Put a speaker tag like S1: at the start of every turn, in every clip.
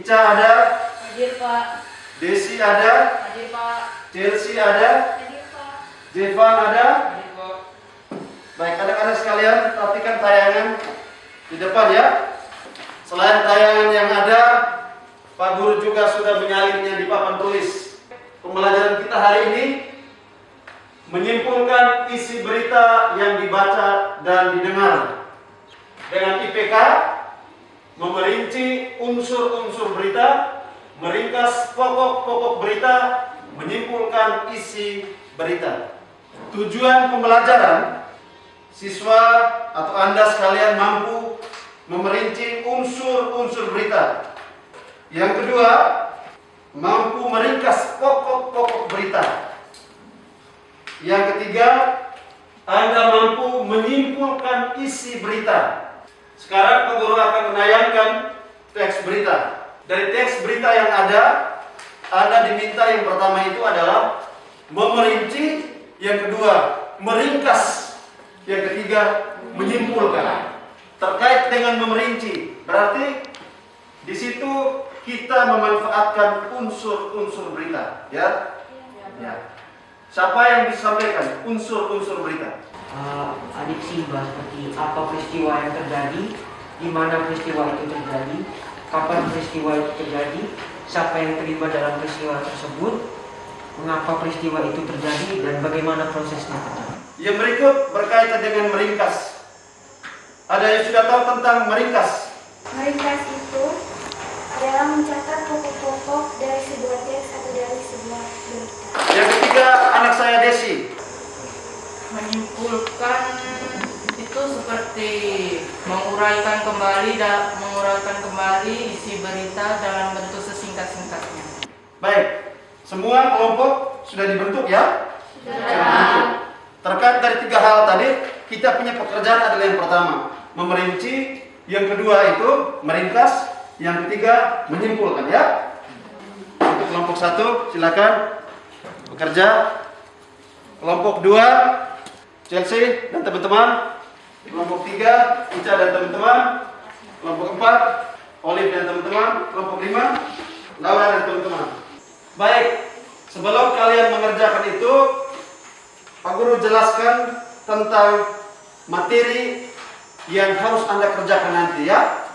S1: Ica ada?
S2: Hadir Pak.
S1: Desi ada?
S2: Hadir Pak.
S1: Chelsea ada?
S2: Hadir Pak.
S1: Jevan ada?
S2: Hadir Pak.
S1: Baik, anak-anak sekalian, perhatikan tayangan di depan ya. Selain tayangan yang ada, Pak Guru juga sudah menyalinnya di papan tulis. Pembelajaran kita hari ini menyimpulkan isi berita yang dibaca dan didengar. Dengan IPK, memerinci unsur-unsur berita, meringkas pokok-pokok berita, menyimpulkan isi berita. Tujuan pembelajaran, siswa atau Anda sekalian mampu memerinci unsur-unsur berita. Yang kedua, mampu meringkas pokok-pokok berita. Yang ketiga, Anda mampu menyimpulkan isi berita. Sekarang Pak Guru akan menayangkan teks berita. Dari teks berita yang ada, Anda diminta yang pertama itu adalah memerinci, yang kedua meringkas, yang ketiga menyimpulkan. Terkait dengan memerinci, berarti di situ kita memanfaatkan unsur-unsur berita, ya? Ya. Siapa yang disampaikan unsur-unsur berita?
S3: Adik Simba, seperti apa peristiwa yang terjadi, di mana peristiwa itu terjadi, kapan peristiwa itu terjadi, siapa yang terlibat dalam peristiwa tersebut, mengapa peristiwa itu terjadi, dan bagaimana prosesnya terjadi.
S1: Yang berikut berkaitan dengan meringkas. Ada yang sudah tahu tentang meringkas?
S4: Meringkas itu adalah mencatat pokok-pokok dari sebuah teks atau dari sebuah berita.
S1: Yang ketiga, anak saya Desi.
S2: Menyimpulkan itu seperti menguraikan kembali isi berita dalam bentuk sesingkat-singkatnya.
S1: Baik, semua kelompok sudah dibentuk ya? Sudah dibentuk. Terkait dari tiga hal tadi, kita punya pekerjaan adalah yang pertama, memerinci, yang kedua itu meringkas, yang ketiga menyimpulkan ya. Untuk kelompok 1 silakan bekerja. Kelompok 2 Chelsea dan teman-teman. Kelompok 3 Ica dan teman-teman. Kelompok 4 Olive dan teman-teman. Kelompok 5 Laura dan teman-teman. Baik, sebelum kalian mengerjakan itu, Pak Guru jelaskan tentang materi yang harus Anda kerjakan nanti ya.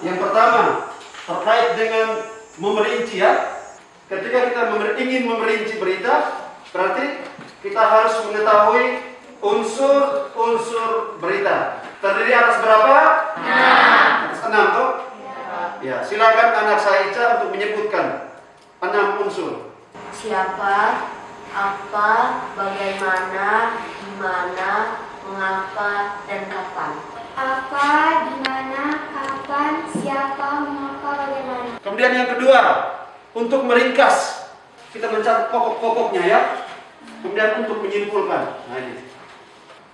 S1: Yang pertama, terkait dengan memerinci ya. Ketika kita ingin memerinci berita, berarti kita harus mengetahui unsur-unsur berita. Terdiri atas berapa? 6. Atas 6 tuh? Ya, silakan anak saya Ica untuk menyebutkan 6 unsur.
S4: Siapa, apa, bagaimana, di mana, mengapa, dan kapan. Apa, di mana, kapan, siapa, mengapa, bagaimana.
S1: Kemudian yang kedua, untuk meringkas, kita mencatat pokok-pokoknya ya. Kemudian untuk menyimpulkan. Nah ini.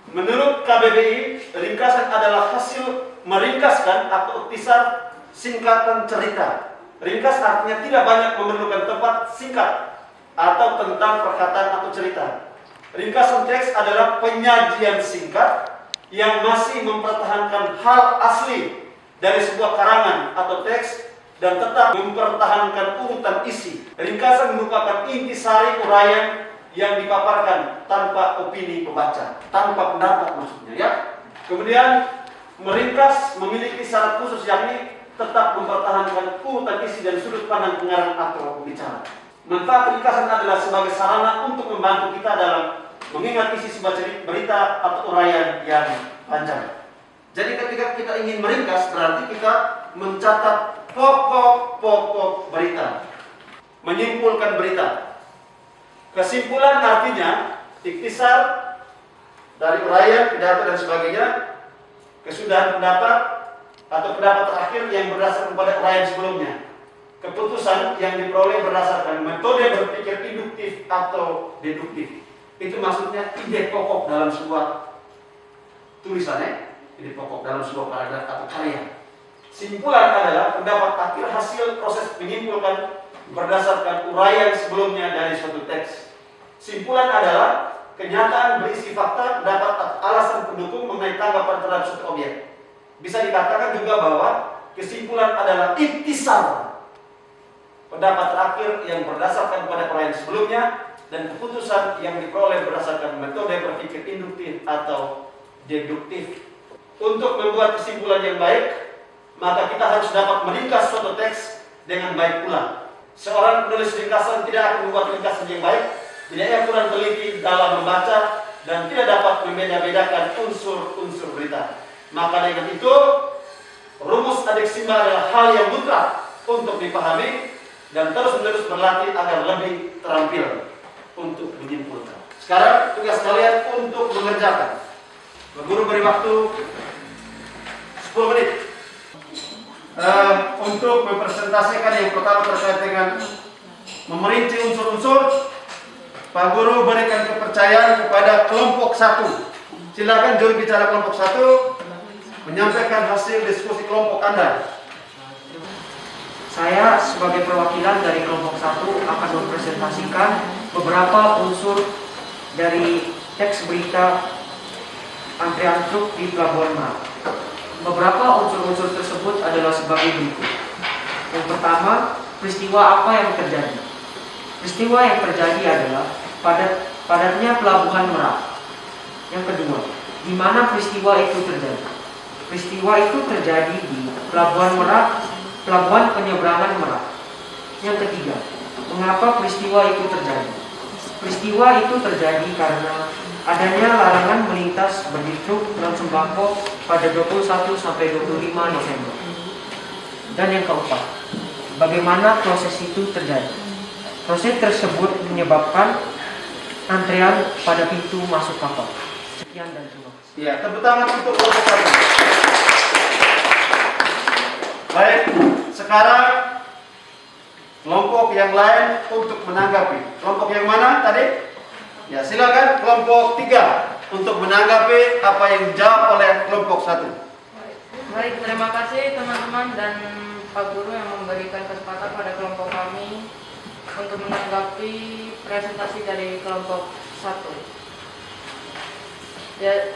S1: Menurut KBBI, ringkasan adalah hasil meringkaskan atau ikhtisar singkatan cerita. Ringkas artinya tidak banyak memerlukan tempat singkat atau tentang perkataan atau cerita. Ringkasan teks adalah penyajian singkat yang masih mempertahankan hal asli dari sebuah karangan atau teks dan tetap mempertahankan urutan isi. Ringkasan merupakan intisari uraian yang dipaparkan tanpa opini pembaca, tanpa pendapat maksudnya ya. Kemudian meringkas memiliki syarat khusus yakni tetap mempertahankan urutan isi dan sudut pandang pengarang atau pembicara. Manfaat ringkasan adalah sebagai sarana untuk membantu kita dalam mengingat isi sebuah berita atau uraian yang panjang. Jadi ketika kita ingin meringkas berarti kita mencatat pokok-pokok berita, menyimpulkan berita. Kesimpulan artinya ikhtisar dari uraian, pidato dan sebagainya, kesudahan pendapat atau pendapat terakhir yang berdasarkan pada uraian sebelumnya. Keputusan yang diperoleh berdasarkan metode berpikir induktif atau deduktif. Itu maksudnya ide pokok dalam sebuah tulisannya, ide pokok dalam sebuah paragraf atau karya. Simpulan adalah pendapat akhir hasil proses menyimpulkan berdasarkan uraian sebelumnya dari suatu teks. Simpulan adalah kenyataan berisi fakta, pendapat atau alasan pendukung mengenai tanggapan terhadap suatu objek. Bisa dikatakan juga bahwa kesimpulan adalah ikhtisar pendapat terakhir yang berdasarkan pada perayaan sebelumnya, dan keputusan yang diperoleh berdasarkan metode berpikir induktif atau deduktif. Untuk membuat kesimpulan yang baik, maka kita harus dapat meringkas suatu teks dengan baik pula. Seorang penulis ringkasan tidak akan membuat ringkasan yang baik bila ia kurang teliti dalam membaca dan tidak dapat membeda-bedakan unsur-unsur berita. Maka dengan itu, rumus adik Simba adalah hal yang mutlak untuk dipahami dan terus-menerus berlatih agar lebih terampil untuk menyimpulkan. Sekarang tugas kalian untuk mengerjakan. Guru beri waktu 10 menit untuk mempresentasikan yang pertama terkait dengan memerinci unsur-unsur. Pak Guru berikan kepercayaan kepada kelompok 1. Silakan juru bicara kelompok 1 menyampaikan hasil diskusi kelompok Anda.
S3: Saya sebagai perwakilan dari kelompok 1 akan mempresentasikan beberapa unsur dari teks berita antrian truk di Pelabuhan Merak. Beberapa unsur-unsur tersebut adalah sebagai berikut. Yang pertama, peristiwa apa yang terjadi? Peristiwa yang terjadi adalah padatnya Pelabuhan Merak. Yang kedua, di mana peristiwa itu terjadi? Peristiwa itu terjadi di Pelabuhan Merak, Pelabuhan Penyeberangan Merak. Yang ketiga, mengapa peristiwa itu terjadi? Peristiwa itu terjadi karena adanya larangan melintas bagi truk non sembako pada 21 sampai 25 November. Dan yang keempat, bagaimana proses itu terjadi? Proses tersebut menyebabkan antrean pada pintu masuk kapal. Sekian dan terima kasih.
S1: Ya, tepuk tangan untuk kelompok 1. Baik, sekarang kelompok yang lain untuk menanggapi. Kelompok yang mana tadi? Ya, silakan kelompok 3 untuk menanggapi apa yang dijawab oleh kelompok 1.
S2: Baik, terima kasih teman-teman dan Pak Guru yang memberikan kesempatan pada kelompok kami untuk menanggapi presentasi dari kelompok 1. Ya,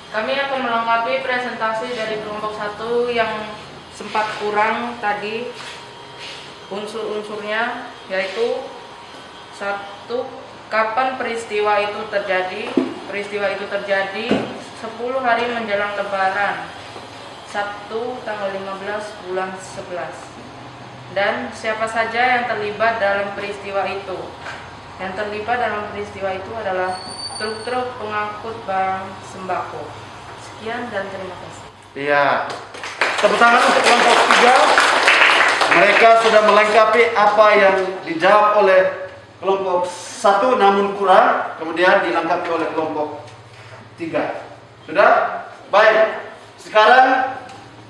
S2: kami akan melengkapi presentasi dari kelompok 1 yang sempat kurang tadi unsur-unsurnya, yaitu 1. Kapan peristiwa itu terjadi? Peristiwa itu terjadi 10 hari menjelang Lebaran, Sabtu tanggal 15 bulan 11. Dan siapa saja yang terlibat dalam peristiwa itu? Yang terlibat dalam peristiwa itu adalah truk-truk pengangkut barang sembako. Sekian dan terima kasih.
S1: Iya. Tepuk tangan untuk kelompok 3. Mereka sudah melengkapi apa yang dijawab oleh kelompok 1 namun kurang, kemudian dilengkapi oleh kelompok 3. Sudah? Baik. Sekarang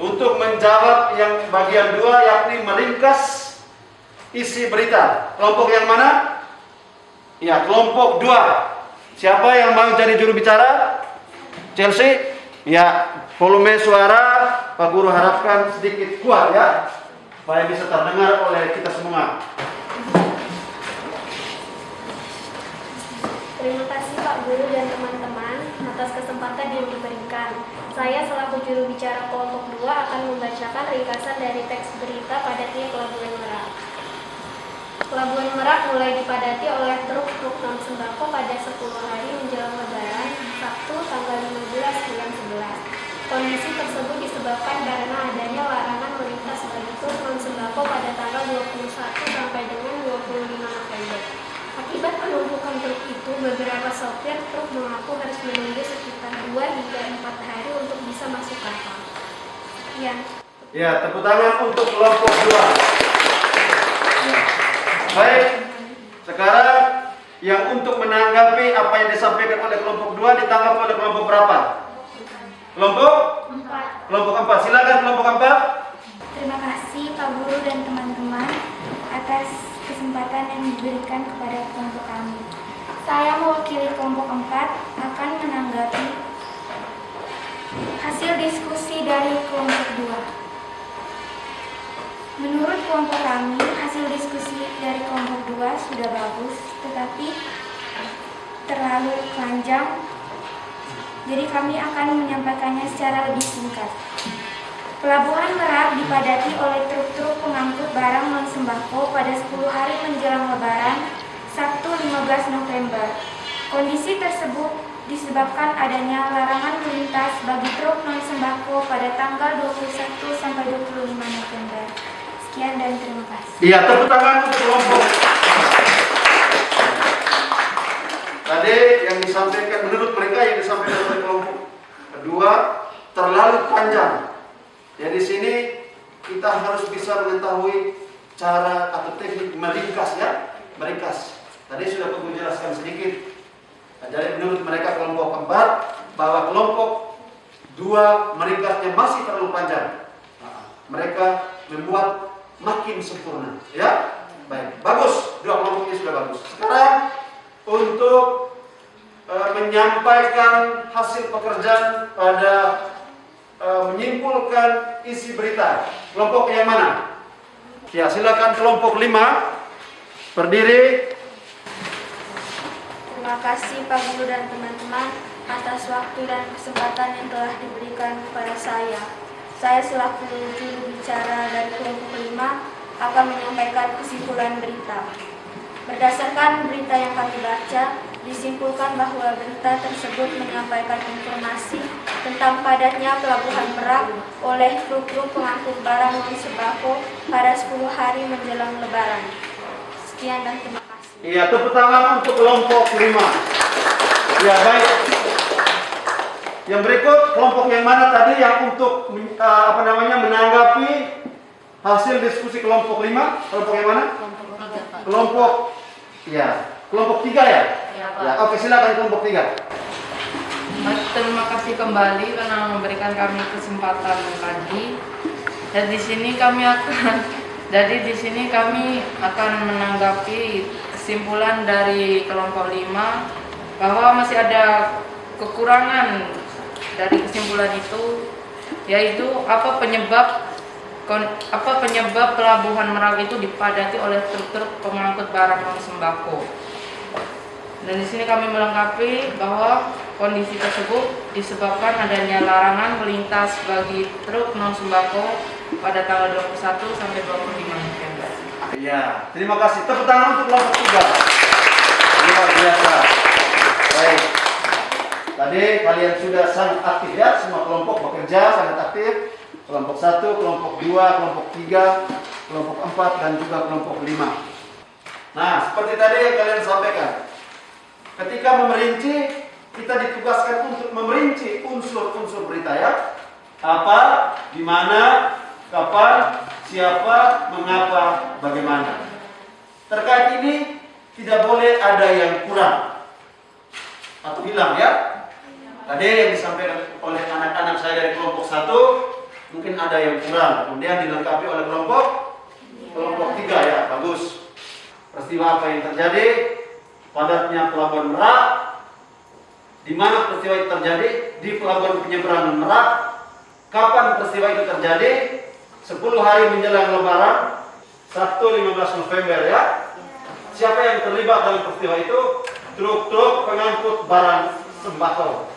S1: untuk menjawab yang bagian 2, yakni meringkas isi berita. Kelompok yang mana? Ya, kelompok 2. Siapa yang mau jadi juru bicara? Chelsea? Ya, volume suara Pak Guru harapkan sedikit kuat ya, supaya bisa terdengar oleh kita semua.
S4: Terima kasih Pak Guru dan teman-teman atas kesempatan yang diberikan. Saya selaku juru bicara kelompok 2 akan membacakan ringkasan dari teks berita padatnya Pelabuhan Merak. Pelabuhan Merak mulai dipadati oleh truk-truk non sembako pada 10 hari menjelang Lebaran, Sabtu tanggal 15 bulan 11. Kondisi tersebut disebabkan karena adanya larangan melintas bagi truk non sembako pada tanggal 21 sampai dengan 25 November. Akibat penumpukan truk itu, beberapa sopir truk mengaku harus menunggu sekitar 2 hingga 4 hari untuk bisa masuk kapal. Sekian.
S1: Ya, tepuk tangan untuk kelompok 2. Ya. Baik, sekarang yang untuk menanggapi apa yang disampaikan oleh kelompok 2 ditanggapi oleh kelompok berapa? Kelompok
S4: 4.
S1: Kelompok 4. Silakan kelompok 4.
S4: Terima kasih Pak Guru dan teman-teman atas kesempatan yang diberikan kepada kelompok kami. Saya mewakili kelompok 4 akan menanggapi hasil diskusi dari kelompok 2. Menurut kelompok kami, hasil diskusi dari kelompok 2 sudah bagus, tetapi terlalu panjang. Jadi kami akan menyampaikannya secara lebih singkat.
S5: Pelabuhan Merak dipadati oleh truk-truk pengangkut barang non sembako pada 10 hari menjelang Lebaran, Sabtu 15 November. Kondisi tersebut disebabkan adanya larangan melintas bagi truk non sembako pada tanggal 21 sampai 25 November. Sekian dan terima kasih.
S1: Iya, tepuk tangan untuk kelompok. Tadi yang disampaikan, menurut mereka yang disampaikan oleh kelompok kedua terlalu panjang. Ya, di sini kita harus bisa mengetahui cara atau teknik meringkas, ya, meringkas. Tadi sudah aku jelaskan sedikit. Nah, jadi menurut mereka kelompok keempat bahwa kelompok dua meringkasnya masih terlalu panjang. Nah, mereka membuat makin sempurna, ya. Baik, bagus. Dua kelompok ini sudah bagus. Sekarang untuk menyampaikan hasil pekerjaan pada menyimpulkan isi berita. Kelompok yang mana? Ya, silakan kelompok 5 berdiri.
S4: Terima kasih Pak Guru dan teman-teman atas waktu dan kesempatan yang telah diberikan kepada saya. Saya selaku juru bicara dari kelompok 5 akan menyampaikan kesimpulan berita. Berdasarkan berita yang kami baca, disimpulkan bahwa berita tersebut menyampaikan informasi tentang padatnya Pelabuhan Merak oleh truk-truk pengangkut barang non sembako pada 10 hari menjelang Lebaran. Sekian dan terima kasih.
S1: Iya, tepuk tangan untuk kelompok 5. Ya, baik. Yang berikut kelompok yang mana tadi yang untuk menanggapi hasil diskusi kelompok 5? Kelompok yang mana? Kelompok, ya, kelompok 3 ya? Ya, oke, silakan kelompok 3.
S2: Terima kasih kembali karena memberikan kami kesempatan lagi. Dan di sini kami akan menanggapi kesimpulan dari kelompok 5 bahwa masih ada kekurangan dari kesimpulan itu, yaitu apa penyebab Pelabuhan Merak itu dipadati oleh truk-truk pengangkut barang non sembako. Dan di sini kami melengkapi bahwa kondisi tersebut disebabkan adanya larangan melintas bagi truk non sembako pada tanggal 21 sampai 25 November.
S1: Ya, terima kasih. Tepuk tangan untuk kelompok 3. Luar biasa. Baik. Tadi kalian sudah sangat aktif, ya, semua kelompok bekerja sangat aktif. Kelompok 1, kelompok 2, kelompok 3, kelompok 4, dan juga kelompok 5. Nah, seperti tadi yang kalian sampaikan, ketika memerinci, kita ditugaskan untuk memerinci unsur-unsur berita, ya. Apa, di mana, kapan, siapa, mengapa, bagaimana. Terkait ini, tidak boleh ada yang kurang atau hilang, ya. Tadi yang disampaikan oleh anak-anak saya dari kelompok 1, mungkin ada yang kurang, kemudian dilengkapi oleh kelompok 3, ya, bagus. Peristiwa apa yang terjadi? Padatnya Pelabuhan Merak. Di mana peristiwa itu terjadi? Di Pelabuhan Penyeberangan Merak. Kapan peristiwa itu terjadi? 10 hari menjelang Lebaran, Sabtu 15 November, ya. Siapa yang terlibat dalam peristiwa itu? Truk-truk pengangkut barang sembako.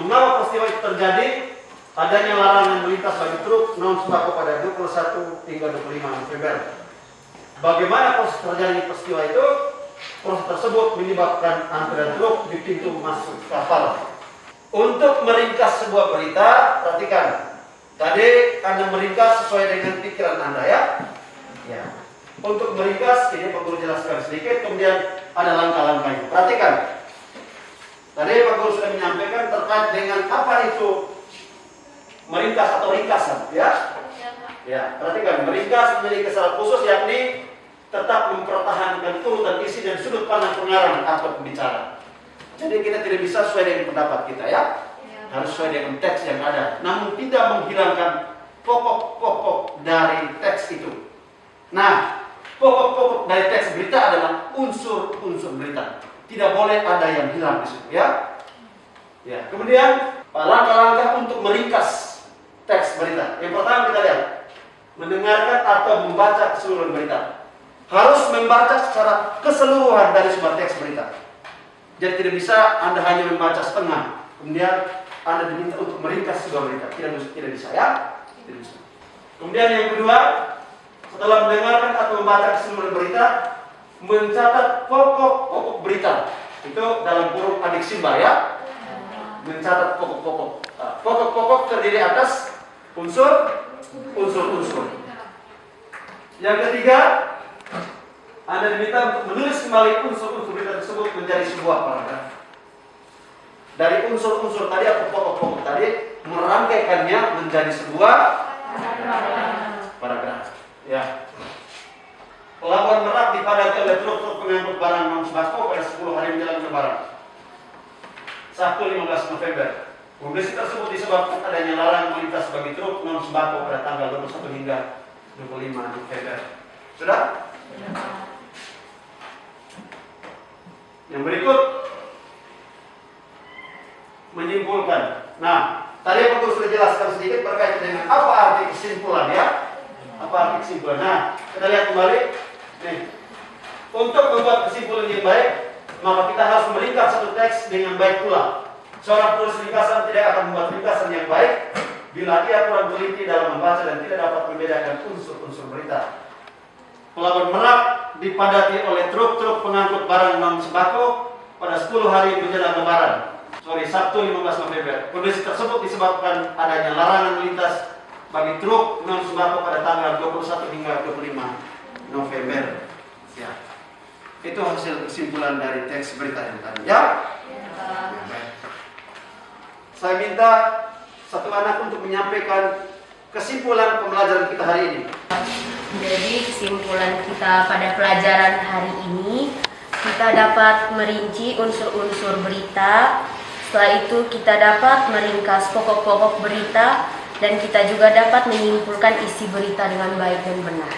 S1: Mengapa peristiwa itu terjadi? Adanya larangan melintas bagi truk non sembako pada 21 hingga 25 November. Bagaimana proses terjadi peristiwa itu? Proses tersebut menyebabkan antrian truk di pintu masuk kapal. Untuk meringkas sebuah berita, perhatikan. Tadi Anda meringkas sesuai dengan pikiran Anda, ya. Ya. Untuk meringkas, ini Pak Guru jelaskan sedikit, kemudian ada langkah-langkahnya. Perhatikan. Tadi Pak Guru sudah menyampaikan terkait dengan apa itu meringkas atau ringkasan, ya. Ya, perhatikan, meringkas memiliki syarat khusus, yakni tetap mempertahankan urutan isi dan sudut pandang pengarang atau pembicara. Jadi kita tidak bisa sesuai dengan pendapat kita, ya. Harus sesuai dengan teks yang ada, namun tidak menghilangkan pokok-pokok dari teks itu. Nah, pokok-pokok dari teks berita adalah unsur-unsur berita. Tidak boleh ada yang hilang di situ, ya. Ya, kemudian langkah-langkah untuk meringkas teks berita. Yang pertama kita lihat, mendengarkan atau membaca keseluruhan berita. Harus membaca secara keseluruhan dari sebuah teks berita. Jadi tidak bisa Anda hanya membaca setengah, kemudian Anda diminta untuk meringkas sebuah berita. Tidak bisa, ya. Kemudian yang kedua, setelah mendengarkan atau membaca keseluruhan berita, mencatat pokok-pokok berita. Itu dalam huruf adik Simba ya. Mencatat pokok-pokok. Pokok-pokok terdiri atas unsur-unsur. Yang ketiga, Anda diminta untuk menulis kembali unsur-unsur berita tersebut menjadi sebuah paragraf. Dari unsur-unsur tadi atau pokok-pokok tadi, merangkaikannya menjadi sebuah paragraf. Ya. Pelabuhan Merak dipadati oleh truk-truk pengangkut barang non-sembako pada 10 hari menjelang Lebaran. Sabtu 15 November. Kondisi tersebut disebabkan adanya larangan melintas bagi truk non-sembako pada tanggal 21 hingga 25 November. Sudah? Yang berikut menyimpulkan. Nah, tadi aku sudah jelaskan sedikit berkaitan dengan apa arti kesimpulan ya. Apa arti kesimpulan? Nah, kita lihat kembali. Nih, untuk membuat kesimpulan yang baik, maka kita harus meringkas satu teks dengan baik pula. Seorang penulis ringkasan tidak akan membuat ringkasan yang baik bila ia kurang teliti dalam membaca dan tidak dapat membedakan unsur-unsur berita. Pelabuhan Merak dipadati oleh truk-truk pengangkut barang non-sembako pada 10 hari menjelang Lebaran. Sabtu 15 November. Kondisi tersebut disebabkan adanya larangan melintas bagi truk non-sembako pada tanggal 21 hingga 25 November. Ya. Itu hasil kesimpulan dari teks berita yang tadi. Ya? Ya, baik. Saya minta satu anak untuk menyampaikan kesimpulan pembelajaran kita hari ini.
S6: Jadi kesimpulan kita pada pelajaran hari ini, kita dapat merinci unsur-unsur berita. Setelah itu kita dapat meringkas pokok-pokok berita dan kita juga dapat menyimpulkan isi berita dengan baik dan benar.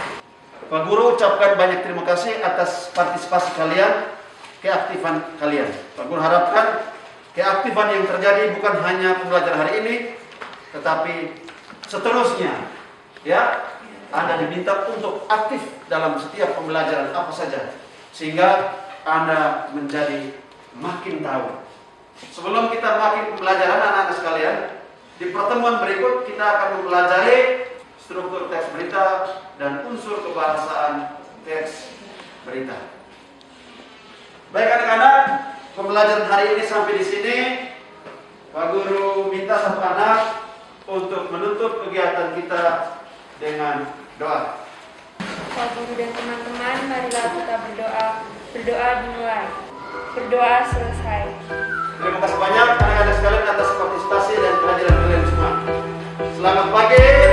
S1: Pak Guru ucapkan banyak terima kasih atas partisipasi kalian, keaktifan kalian. Pak Guru harapkan keaktifan yang terjadi bukan hanya pembelajaran hari ini, tetapi seterusnya. Ya, Anda diminta untuk aktif dalam setiap pembelajaran apa saja, sehingga Anda menjadi makin tahu. Sebelum kita makin pembelajaran anak-anak sekalian, di pertemuan berikut kita akan mempelajari struktur teks berita dan unsur kebahasaan teks berita. Baik anak-anak, pembelajaran hari ini sampai di sini. Pak Guru minta satu anak untuk menutup kegiatan kita dengan doa.
S5: Pak Guru dan teman-teman, marilah kita berdoa. Berdoa dimulai. Berdoa selesai.
S1: Terima kasih banyak anak-anak sekalian atas partisipasi dan kehadiran kalian semua. Selamat pagi.